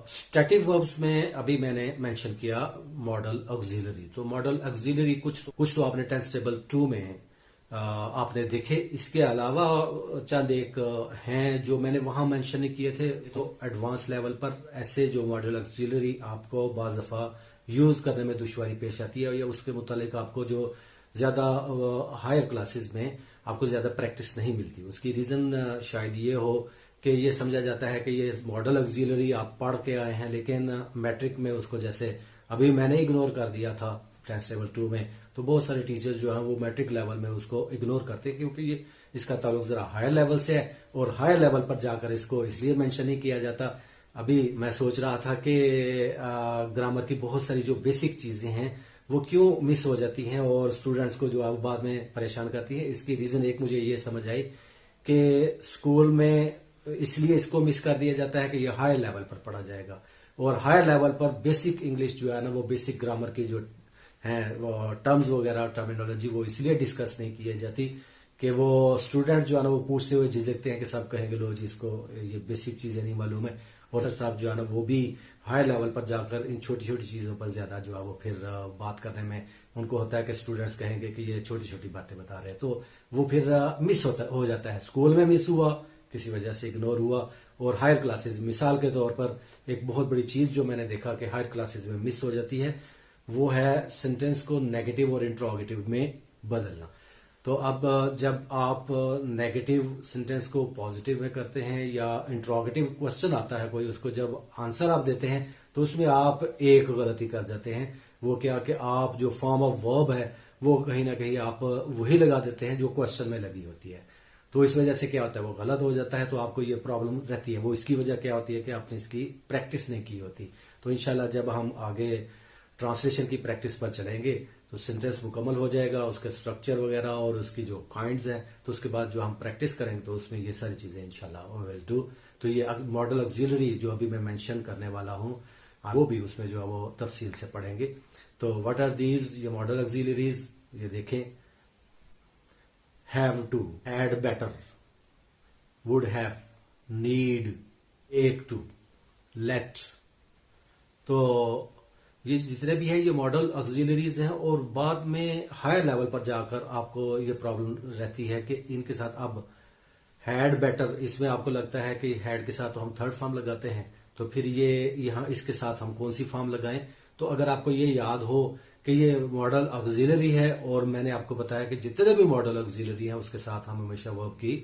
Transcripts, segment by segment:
Static verbs में अभी मैंने मेंशन किया मॉडल ऑक्सिलरी। तो मॉडल ऑक्सिलरी कुछ तो आपने टेंथ टेबल 2 में आपने देखे। इसके अलावा चंद एक हैं जो मैंने वहां मेंशन नहीं किए थे। तो एडवांस लेवल पर ऐसे जो मॉडल ऑक्सिलरी आपको बाज दफा यूज करने में दुश्वारी पेश आती है, या उसके मुतालिक आपको जो ज्यादा हायर क्लासेस में आपको ज्यादा प्रैक्टिस नहीं मिलती। उसकी रीजन शायद ये हो कि ये समझा जाता है कि ये मॉडल ऑक्सिलरी आप पढ़ के आए हैं, लेकिन मैट्रिक में उसको जैसे अभी मैंने इग्नोर कर दिया था टेंथ लेवल 2 में, तो बहुत सारे टीचर्स जो हैं वो मैट्रिक लेवल में उसको इग्नोर करते हैं, क्योंकि ये इसका ताल्लुक जरा हायर लेवल से है और हायर लेवल पर जाकर इसको इसलिए मेंशन नहीं किया जाता। अभी मैं सोच रहा था कि ग्रामर की बहुत सारी जो बेसिक चीजें हैं वो क्यों मिस हो जाती हैं और स्टूडेंट्स को जो है बाद में परेशान करती है। इसकी रीजन एक मुझे ये समझ आई कि स्कूल में इसलिए इसको मिस कर दिया जाता है कि ये हायर लेवल पर पढ़ा जाएगा, और हायर लेवल पर बेसिक इंग्लिश जो है ना, वो बेसिक ग्रामर की जो है वो टर्म्स वगैरह टर्मिनोलॉजी वो इसलिए डिस्कस नहीं की जाती कि वो स्टूडेंट जो है ना वो पूछते हुए झिझकते हैं कि सब कहेंगे लो जी इसको ये बेसिक चीजें नहीं मालूम है। और सर साहब जो है ना वो भी हायर लेवल पर जाकर इन छोटी छोटी चीजों पर ज्यादा जो है वो फिर बात करने में उनको होता है कि स्टूडेंट्स कहेंगे कि ये छोटी छोटी बातें बता रहे हैं, तो वो फिर मिस हो जाता है। स्कूल में मिस हुआ, किसी वजह से इग्नोर हुआ, और हायर क्लासेस मिसाल के तौर पर एक बहुत बड़ी चीज जो मैंने देखा कि हायर क्लासेस में मिस हो जाती है वो है सेंटेंस को नेगेटिव और इंट्रोगेटिव में बदलना। तो अब जब आप नेगेटिव सेंटेंस को पॉजिटिव में करते हैं या इंट्रोगेटिव क्वेश्चन आता है कोई, उसको जब आंसर आप देते हैं तो उसमें आप एक गलती कर जाते हैं। वो क्या कि आप जो फॉर्म ऑफ वर्ब है वो कहीं ना कहीं आप वही लगा देते हैं जो क्वेश्चन में लगी होती है। तो इस वजह से क्या होता है वो गलत हो जाता है, तो आपको ये प्रॉब्लम रहती है। वो इसकी वजह क्या होती है कि आपने इसकी प्रैक्टिस नहीं की होती। तो इंशाल्लाह जब हम आगे ट्रांसलेशन की प्रैक्टिस पर चलेंगे तो सेंटेंस मुकम्मल हो जाएगा, उसके स्ट्रक्चर वगैरह और उसकी जो काइंड्स हैं, तो उसके बाद जो हम प्रैक्टिस करेंगे तो उसमें ये सारी चीजें इंशाल्लाह विल डू। तो ये मॉडल ऑक्सिलरी जो अभी मैं मेंशन करने वाला हूं वो भी उसमें जो है वो तफसील से पढ़ेंगे। तो व्हाट आर दीज ये मॉडल ऑक्सिलरीज, ये देखें। have to, had better, would have, need, take to, let। तो ये जितने भी हैं ये मॉडल ऑक्सिलरीज हैं, और बाद में हायर लेवल पर जाकर आपको ये प्रॉब्लम रहती है कि इनके साथ अब हैड बेटर, इसमें आपको लगता है कि हैड के साथ तो हम थर्ड फॉर्म लगाते हैं, तो फिर ये यहाँ इसके साथ हम कौन सी फॉर्म लगाएं। तो अगर आपको ये याद हो कि ये मॉडल ऑक्सिलरी है, और मैंने आपको बताया कि जितने भी मॉडल ऑक्सिलरी हैं उसके साथ हम हमेशा वर्ब की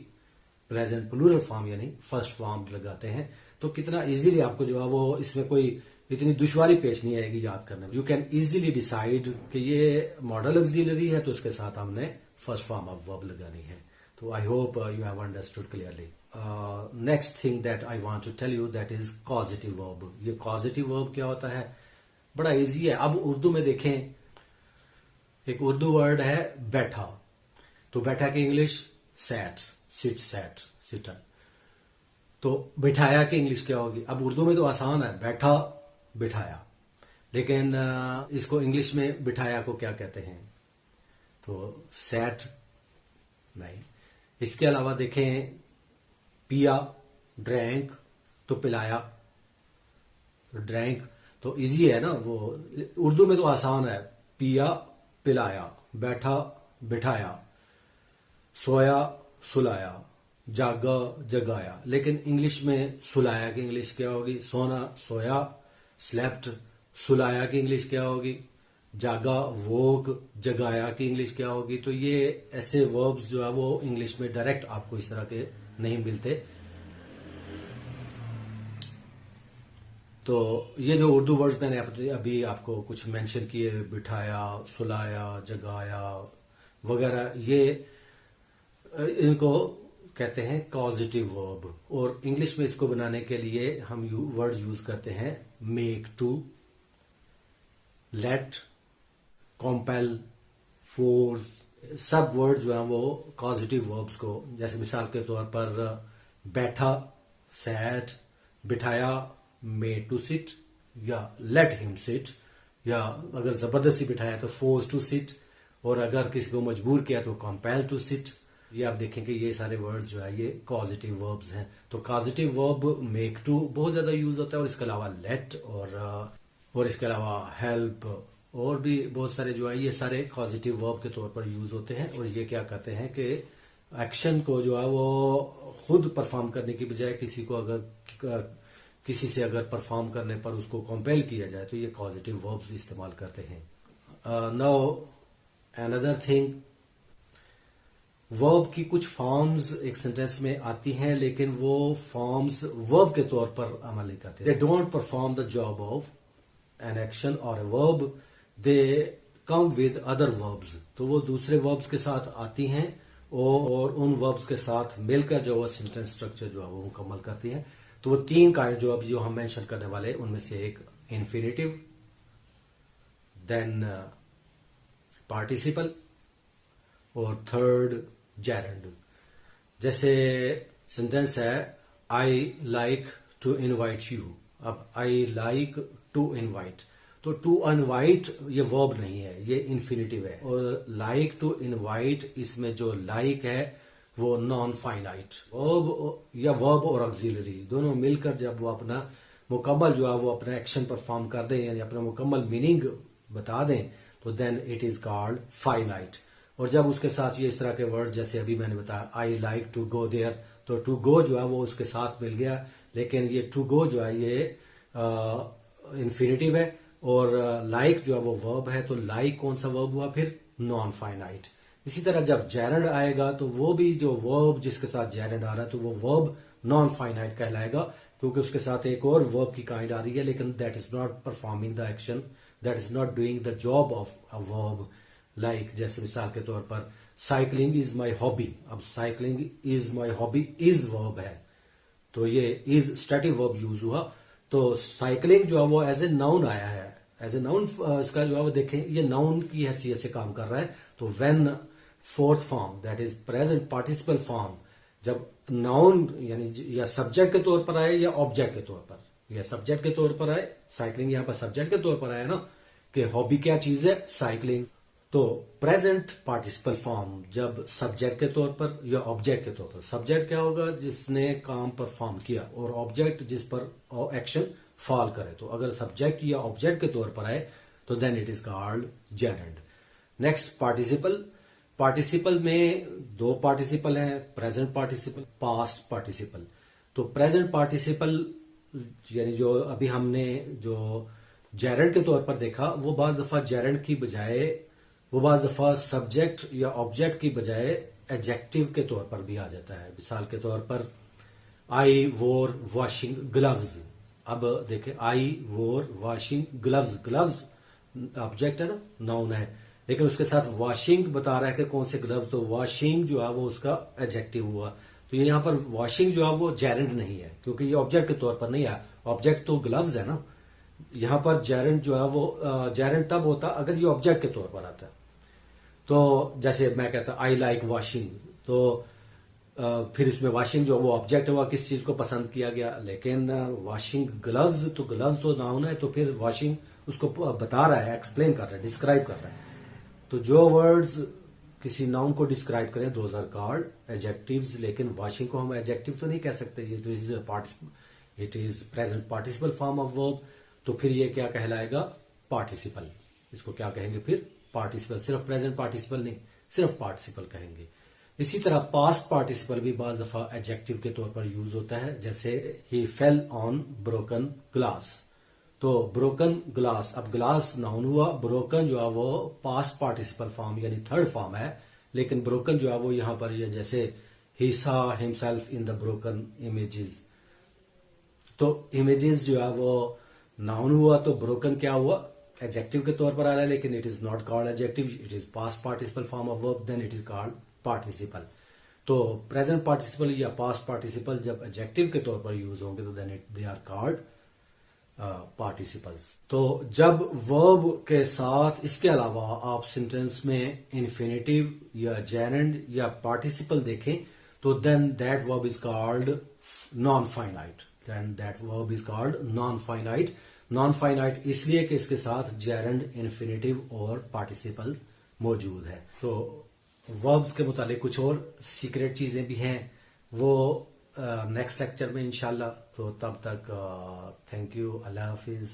प्रेजेंट प्लूरल फॉर्म यानी फर्स्ट फॉर्म लगाते हैं, तो कितना इजीली आपको जो है वो इसमें कोई इतनी दुश्वारी पेश नहीं आएगी याद करने में। यू कैन इजीली डिसाइड कि ये मॉडल ऑक्सिलरी है तो उसके साथ हमने फर्स्ट फॉर्म ऑफ वर्ब लगानी है। तो I hope you have understood clearly. Next thing that I want to tell you that is causative verb. ये कॉजेटिव वर्ब क्या होता है, बड़ा इजी है। अब उर्दू में देखें, एक उर्दू वर्ड है बैठा, तो बैठा की English sat, sit, sat, sitter. तो बिठाया की इंग्लिश क्या होगी। अब उर्दू में तो आसान है, बैठा बिठाया, लेकिन इसको इंग्लिश में बिठाया को क्या कहते हैं, तो सैट नहीं। इसके अलावा देखें पिया, ड्रैंक, तो पिलाया, ड्रैंक तो इजी है ना। वो उर्दू में तो आसान है, पिया पिलाया, बैठा बिठाया, सोया सुलाया, जागा जगाया। लेकिन इंग्लिश में सुलाया की इंग्लिश क्या होगी, सोना सोया, स्लेप्ट। सुलाया की इंग्लिश क्या होगी, जागा वोक, जगाया की इंग्लिश क्या होगी। तो ये ऐसे वर्ब्स जो है वो इंग्लिश में डायरेक्ट आपको इस तरह के नहीं मिलते। तो ये जो उर्दू वर्ड्स मैंने अभी आपको कुछ मेंशन किए, बिठाया, सुलाया, जगाया वगैरह, ये इनको कहते हैं कॉजेटिव वर्ब। और इंग्लिश में इसको बनाने के लिए हम वर्ड यूज करते हैं मेक टू, लेट, कॉम्पेल, फोर्स। सब वर्ड जो है वो कॉजेटिव वर्ब्स को, जैसे मिसाल के तौर पर बैठा सैट, बिठाया मेड टू सिट या लेट हिम सिट, या अगर जबरदस्ती बिठाया तो फोर्स टू सिट, और अगर किसी को मजबूर किया तो कंपेल टू सिट। ये आप देखेंगे ये सारे वर्ड्स जो है ये कॉजिटिव वर्ब्स हैं। तो कॉजिटिव वर्ब मेक टू बहुत ज्यादा यूज होता है, और इसके अलावा लेट और इसके अलावा हेल्प और भी बहुत सारे जो है ये सारे पॉजिटिव वर्ब के तौर पर यूज होते हैं। और ये क्या करते हैं कि एक्शन को जो है वो खुद परफॉर्म करने की बजाय किसी से अगर परफॉर्म करने पर उसको कंपेल किया जाए तो ये पॉजिटिव वर्ब्स इस्तेमाल करते हैं। नाउ अनदर थिंग, वर्ब की कुछ फॉर्म्स एक सेंटेंस में आती हैं लेकिन वो फॉर्म्स वर्ब के तौर पर अमल नहीं करते। They don't perform the job of an action और a verb, they come with other verbs. तो वो दूसरे वर्ब्स के साथ आती हैं और उन वर्ब्स के साथ मिलकर जो सेंटेंस स्ट्रक्चर जो है वो मुकम्मल करती हैं। तो वो तीन काइंड जो हम मेंशन करने वाले उनमें से एक इन्फिनिटिव, देन पार्टिसिपल और थर्ड जेरेंड। जैसे सेंटेंस है I like to invite you. अब आई लाइक टू इनवाइट, तो टू इनवाइट ये वर्ब नहीं है, ये इन्फिनिटिव है। और लाइक टू इनवाइट, इसमें जो लाइक है वो नॉन फाइनाइट वर्ब या वर्ब और ऑक्सिलरी दोनों मिलकर जब वो अपना मुकम्मल जो है वो अपना एक्शन परफॉर्म कर दें यानी अपना मुकम्मल मीनिंग बता दें तो then it is called finite. और जब उसके साथ ये इस तरह के वर्ड जैसे अभी मैंने बताया I like to go there, तो टू गो जो है वो उसके साथ मिल गया, लेकिन ये टू गो जो है ये इन्फिनिटिव है और लाइक जो है वो वर्ब है। तो लाइक कौन सा वर्ब हुआ फिर? Non finite. इसी तरह जब जेरेंड आएगा तो वो भी जो वर्ब जिसके साथ जेरेंड आ रहा है तो वो वर्ब नॉन फाइनाइट कहलाएगा, क्योंकि उसके साथ एक और वर्ब की काइंड आ रही है लेकिन that is not performing the action, that is not doing the job of a verb. Like जैसे मिसाल के तौर पर साइकिलिंग इज माई हॉबी। अब cycling is my hobby is verb है, तो ये इज स्टैटिक वर्ब यूज हुआ। तो साइकिलिंग जो है वो एज ए नाउन आया है, एज ए नाउन इसका जो है वो देखें ये नाउन की हैसियत से काम कर रहा है। तो when fourth form that is present participle form, जब नाउन यानी या सब्जेक्ट के तौर पर आए या ऑब्जेक्ट के तौर पर, या सब्जेक्ट के तौर पर आए, साइकिलिंग यहां पर सब्जेक्ट के तौर पर आया ना कि हॉबी क्या चीज है? साइकिलिंग। तो प्रेजेंट पार्टिसिपल फॉर्म जब सब्जेक्ट के तौर पर या ऑब्जेक्ट के तौर पर, सब्जेक्ट क्या होगा? जिसने काम परफॉर्म किया, और ऑब्जेक्ट जिस पर एक्शन फॉल करे। तो अगर सब्जेक्ट या ऑब्जेक्ट के तौर पर आए तो then it is called gerund. Next participle. Participle में दो पार्टिसिपल हैं, प्रेजेंट पार्टिसिपल, पास्ट पार्टिसिपल। तो प्रेजेंट पार्टिसिपल यानी जो अभी हमने जो जेरेंड के तौर पर देखा वो बाज दफा जेरेंड की बजाय, वो बाज दफा सब्जेक्ट या ऑब्जेक्ट की बजाय एडजेक्टिव के तौर पर भी आ जाता है। मिसाल के तौर पर आई वोर वॉशिंग ग्लव्स। अब देखें आई वोर वॉशिंग ग्लव्स, ग्लव्स ऑब्जेक्ट है ना, नाउन है, लेकिन उसके साथ वॉशिंग बता रहा है कि कौन से ग्लव्स, तो वॉशिंग जो है वो उसका एडजेक्टिव हुआ। तो ये यहां पर वॉशिंग जो है वो जेरेंड नहीं है क्योंकि ये ऑब्जेक्ट के तौर पर नहीं है, ऑब्जेक्ट तो ग्लव्स है ना। यहां पर जेरेंड जो है वो जेरेंड तब होता अगर ये ऑब्जेक्ट के तौर पर आता है। तो जैसे मैं कहता आई लाइक वॉशिंग, तो फिर इसमें वॉशिंग जो वो ऑब्जेक्ट हुआ, किस चीज को पसंद किया गया, लेकिन वॉशिंग ग्लव्स, तो ग्लव्स तो नाउन है, तो फिर वॉशिंग उसको बता रहा है, एक्सप्लेन कर रहा है, डिस्क्राइब कर रहा है। तो जो वर्ड्स किसी नाउन को डिस्क्राइब करें दोज आर कॉल्ड एडजेक्टिव्स, लेकिन वॉशिंग को हम एडजेक्टिव तो नहीं कह सकते, ये तो it is present participle form of verb. तो फिर ये क्या कहलाएगा? पार्टिसिपल। इसको क्या कहेंगे फिर? पार्टिसिपल। सिर्फ प्रेजेंट पार्टिसिपल नहीं, सिर्फ पार्टिसिपल कहेंगे। इसी तरह पास्ट पार्टिसिपल भी बाज दफा एडजेक्टिव के तौर पर यूज होता है, जैसे ही फेल ऑन ब्रोकन ग्लास। तो ब्रोकन ग्लास, अब ग्लास नाउन हुआ, ब्रोकन जो है वो पास्ट पार्टिसिपल फॉर्म यानी थर्ड फॉर्म है, लेकिन ब्रोकन जो है वो यहां पर ये जैसे ही सा himself in the broken images. तो इमेजेस जो है वो नाउन हुआ, तो ब्रोकन क्या हुआ? एडजेक्टिव के तौर पर आ रहा है, लेकिन it is not called adjective, it is past participle form of verb, then it is called participle. तो प्रेजेंट पार्टिसिपल या पास्ट पार्टिसिपल जब एडजेक्टिव के तौर पर यूज होंगे तो then they are called participles. तो जब वर्ब के साथ इसके अलावा आप सेंटेंस में इन्फिनिटिव या जेरेंड या पार्टिसिपल देखें तो then that verb is called non finite, then that verb is called non finite. Non finite इसलिए कि इसके साथ जेरेंड, इन्फिनिटिव और पार्टिसिपल मौजूद है। तो वर्ब्स के मुतालिक कुछ और सीक्रेट चीजें भी हैं, वो नेक्स्ट लेक्चर में इंशाल्लाह। तो तब तक थैंक यू, अल्लाह हाफिज।